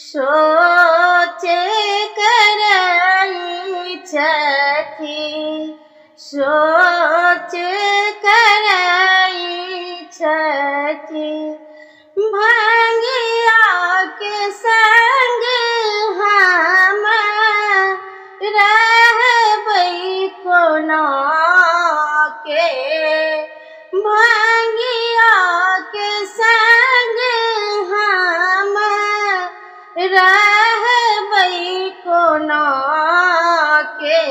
सोच करई छथि, सोच करई छथि। भंगिया के संग हम रहबै कोना के, भंगिया के संग हम रहबै कोना के।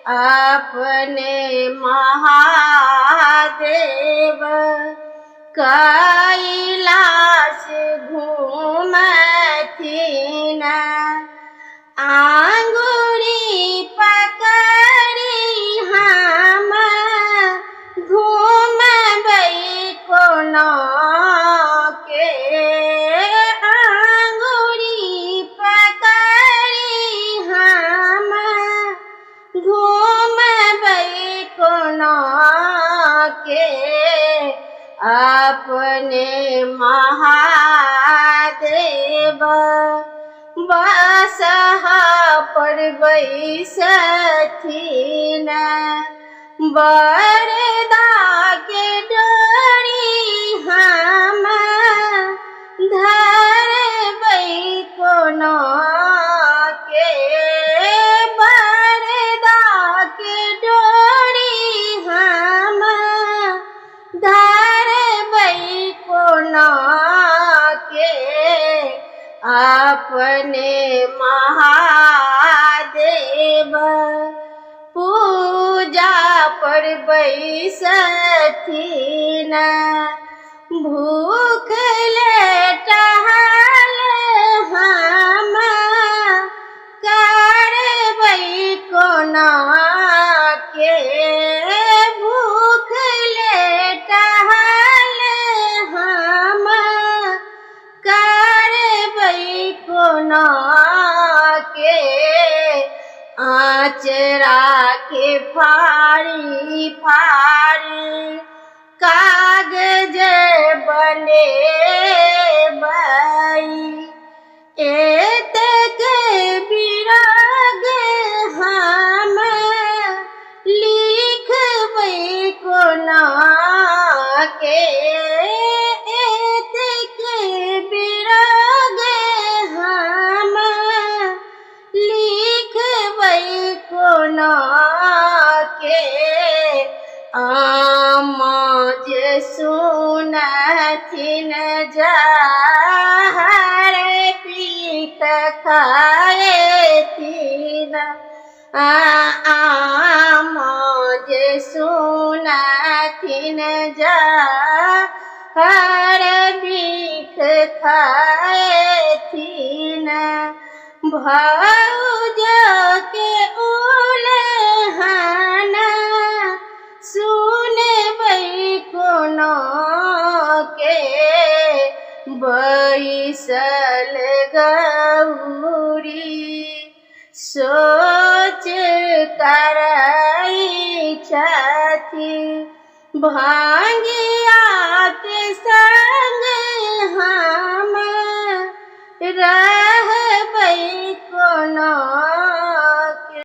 अपने महादेव कैलाश घूमथिन, आंगुरी पकड़ी हम घूमबै कोना के। आंगुरी पकड़ी हम घूमबै कोना के। अपने महादेव बसहा पर बैसथिन, बरदा के डोरी हम धरबै कोना के। बरदा के डोरी हम धरबै कोना के। अपने महादेव पूजा पर बैसथिन, भूखले टहल हम करबै कोना के। भूखले टहल हम करबै कोना के। आचरा के फाड़ी फाड़ी कागज बनेबै, एतेक बिरग हम लिखबै कोना के। एतेक बिरग हम लिखबै कोना के। आमाज सुनथिन जहर पीक खाएथिन, आमाज सुनथिन जहर पीक खाएथिन। भौज के उलहन सुनबै कोना के। बैसल गौरी सोच करई छथि, भांगिया के संग हम